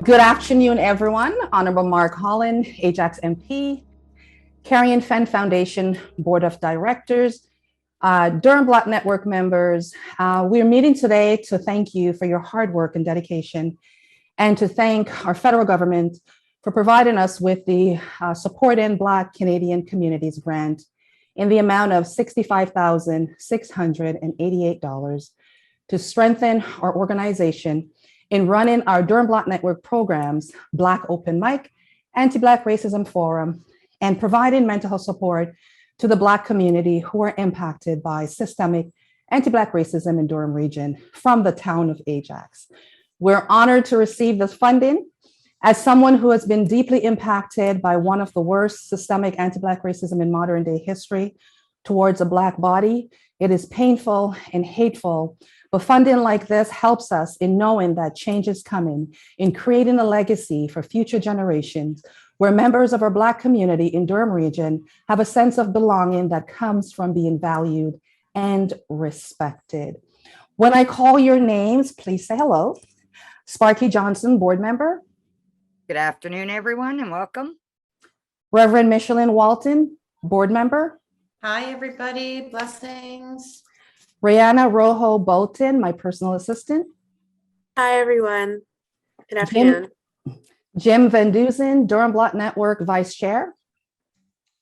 Good afternoon, everyone. Honorable Mark Holland, Ajax MP, Carion Fenn Foundation Board of Directors, Durham Black Network members. We're meeting today to thank you for your hard work and dedication, and to thank our federal government for providing us with the Support in Black Canadian Communities grant in the amount of $65,688 to strengthen our organization in running our Durham Black Network programs, Black Open Mic, Anti-Black Racism Forum, and providing mental health support to the Black community who are impacted by systemic anti-Black racism in Durham region from the town of Ajax. We're honored to receive this funding. As someone who has been deeply impacted by one of the worst systemic anti-Black racism in modern day history towards a Black body, it is painful and hateful. But funding like this helps us in knowing that change is coming, in creating a legacy for future generations, where members of our Black community in Durham region have a sense of belonging that comes from being valued and respected. When I call your names, please say hello. Sparky Johnson, board member. Good afternoon, everyone, and welcome. Reverend Michelin Walton, board member. Hi, everybody. Blessings. Rihanna Rojo Bolton, my personal assistant. Hi, everyone. Good afternoon. Jim Van Duzen, Durham Black Network Vice Chair.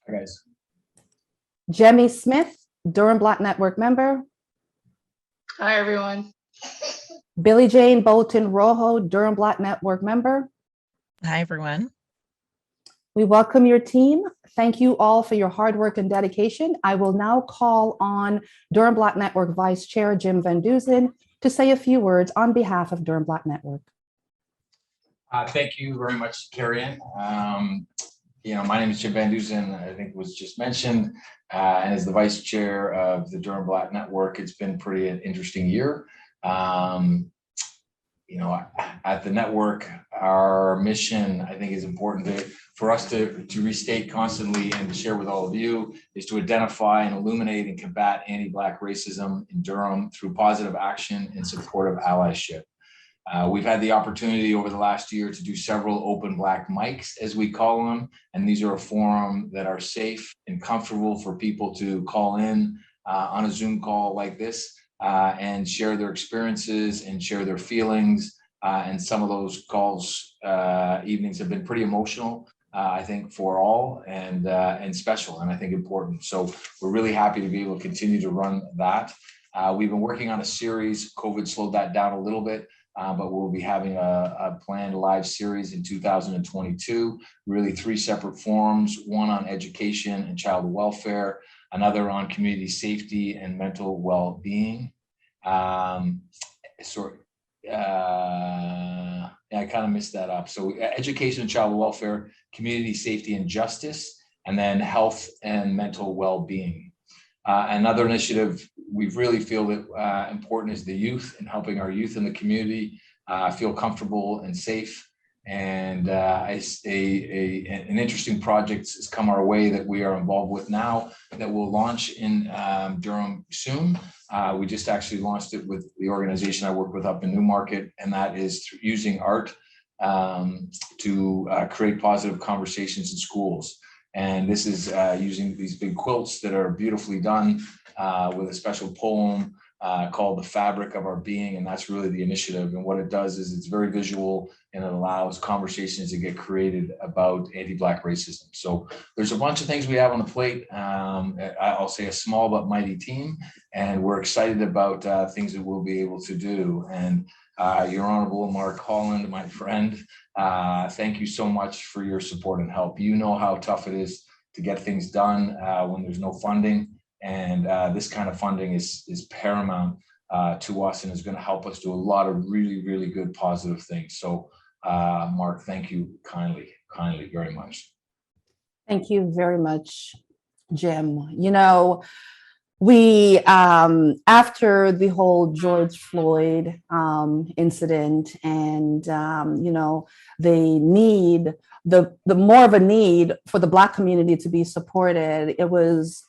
Hi, guys. Jemmy Smith, Durham Black Network member. Hi, everyone. Billie Jane Bolton Rojo, Durham Black Network member. Hi, everyone. We welcome your team. Thank you all for your hard work and dedication. I will now call on Durham Black Network Vice Chair Jim Van Duzen to say a few words on behalf of Durham Black Network. Thank you very much, Carion. My name is Jim Van Duzen, I think was just mentioned, and as the Vice Chair of the Durham Black Network, it's been pretty an interesting year. At the network, our mission, I think, is important for us to restate constantly and to share with all of you, is to identify and illuminate and combat anti-Black racism in Durham through positive action and supportive allyship. We've had the opportunity over the last year to do several open Black mics, as we call them, and these are a forum that are safe and comfortable for people to call in on a Zoom call like this and share their experiences and share their feelings. And some of those calls, evenings have been pretty emotional, I think, for all, and special, and I think important. So we're really happy to be able to continue to run that. We've been working on a series. COVID slowed that down a little bit, but we'll be having a planned live series in 2022, really 3 separate forums, one on education and child welfare, another on community safety and mental well-being. I kind of missed that up. So education and child welfare, community safety and justice, and then health and mental well-being. Another initiative we really feel that important is the youth, and helping our youth in the community feel comfortable and safe. And an interesting project has come our way that we are involved with now that will launch in Durham soon. We just actually launched it with the organization I work with up in Newmarket, and that is using art to create positive conversations in schools. And this is using these big quilts that are beautifully done with a special poem called The Fabric of Our Being, and that's really the initiative. And what it does is it's very visual, and it allows conversations to get created about anti-Black racism. So there's a bunch of things we have on the plate. I'll say a small but mighty team, and we're excited about things that we'll be able to do. And Your Honorable Mark Holland, my friend, thank you so much for your support and help. You know how tough it is to get things done when there's no funding. And this kind of funding is paramount to us, and is going to help us do a lot of really, really good positive things. So, Mark, thank you kindly, very much. Thank you very much, Jim. We, after the whole George Floyd incident, and, the more of a need for the Black community to be supported, it was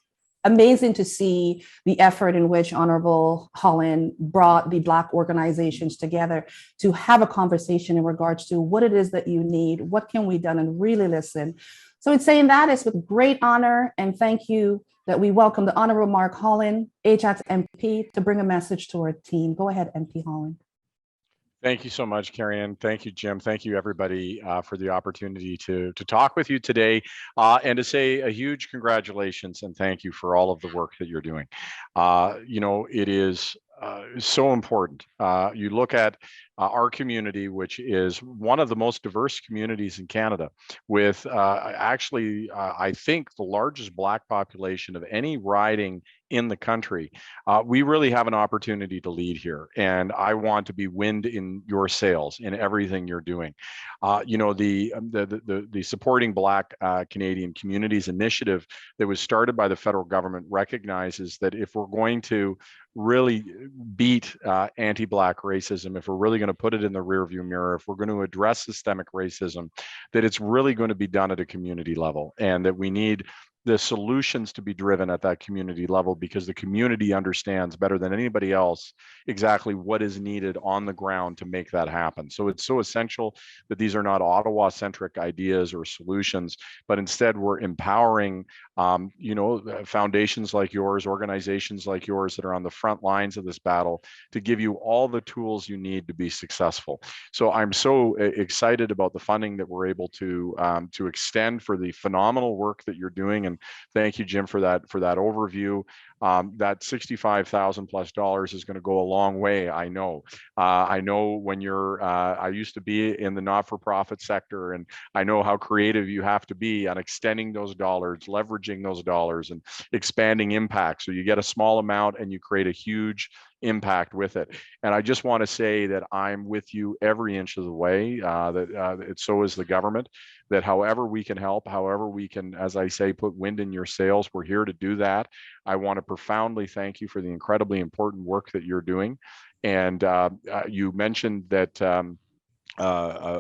amazing to see the effort in which Honorable Holland brought the Black organizations together to have a conversation in regards to what it is that you need, what can we do, and really listen. So in saying that, it's with great honor and thank you that we welcome the Honorable Mark Holland, Ajax MP, to bring a message to our team. Go ahead, MP Holland. Thank you so much, Carion. Thank you, Jim. Thank you, everybody, for the opportunity to talk with you today and to say a huge congratulations and thank you for all of the work that you're doing. It is so important. You look at our community, which is one of the most diverse communities in Canada, with I think the largest Black population of any riding in the country. We really have an opportunity to lead here, and I want to be wind in your sails in everything you're doing. The Supporting Black Canadian Communities initiative that was started by the federal government recognizes that if we're going to really beat anti-Black racism, if we're really going to put it in the rearview mirror, if we're going to address systemic racism, that it's really going to be done at a community level, and that we need the solutions to be driven at that community level, because the community understands better than anybody else exactly what is needed on the ground to make that happen. So it's so essential that these are not Ottawa-centric ideas or solutions, but instead we're empowering foundations like yours, organizations like yours that are on the front lines of this battle to give you all the tools you need to be successful. So I'm so excited about the funding that we're able to extend for the phenomenal work that you're doing. And thank you, Jim, for that overview. That $65,000+ is going to go a long way. I know when I used to be in the not-for-profit sector, and I know how creative you have to be on extending those dollars, leveraging those dollars, and expanding impact. So you get a small amount and you create a huge impact with it. And I just want to say that I'm with you every inch of the way. So is the government. That however we can help, however we can, as I say, put wind in your sails, we're here to do that. I want to profoundly thank you for the incredibly important work that you're doing. And you mentioned that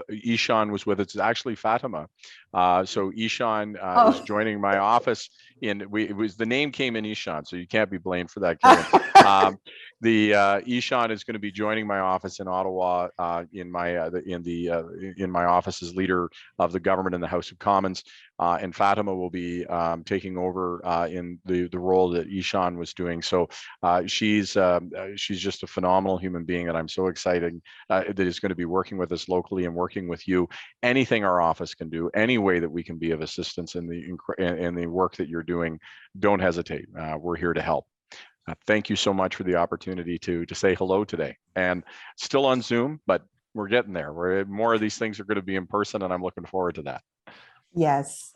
Ishan was with us. It's actually Fatima. So Ishan is joining my office. The name came in Ishan, so you can't be blamed for that, Karen. Ishan is going to be joining my office in Ottawa in my office as leader of the government in the House of Commons, and Fatima will be taking over in the role that Ishan was doing. So she's just a phenomenal human being, and I'm so excited that is going to be working with us locally and working with you. Anything our office can do, any way that we can be of assistance in the work that you're doing, don't hesitate. We're here to help. Thank you so much for the opportunity to say hello today. And still on Zoom, but we're getting there. More of these things are going to be in person, and I'm looking forward to that. Yes.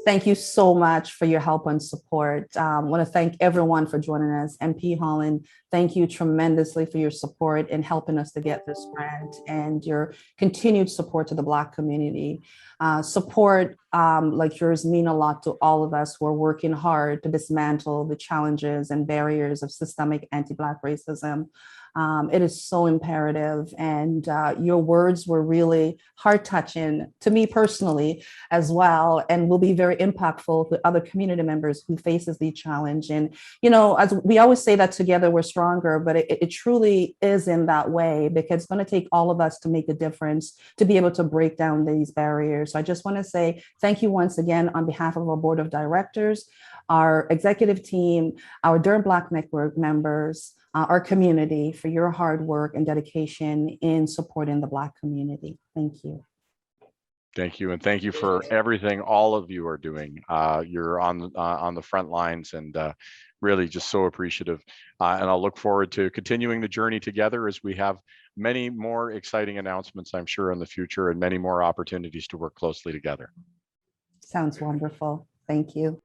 Thank you so much for your help and support. I want to thank everyone for joining us. MP Holland, thank you tremendously for your support in helping us to get this grant and your continued support to the Black community. Support like yours mean a lot to all of us who are working hard to dismantle the challenges and barriers of systemic anti-Black racism. It is so imperative, and your words were really heart-touching to me personally as well, and will be very impactful to other community members who faces the challenge. And as we always say that together we're stronger, but it truly is in that way, because it's going to take all of us to make a difference to be able to break down these barriers. So I just want to say thank you once again on behalf of our board of directors, our executive team, our Durham Black Network members, our community, for your hard work and dedication in supporting the Black community. Thank you. Thank you, and thank you for everything all of you are doing. You're on the front lines, and really just so appreciative. And I'll look forward to continuing the journey together as we have many more exciting announcements, I'm sure, in the future, and many more opportunities to work closely together. Sounds wonderful. Thank you.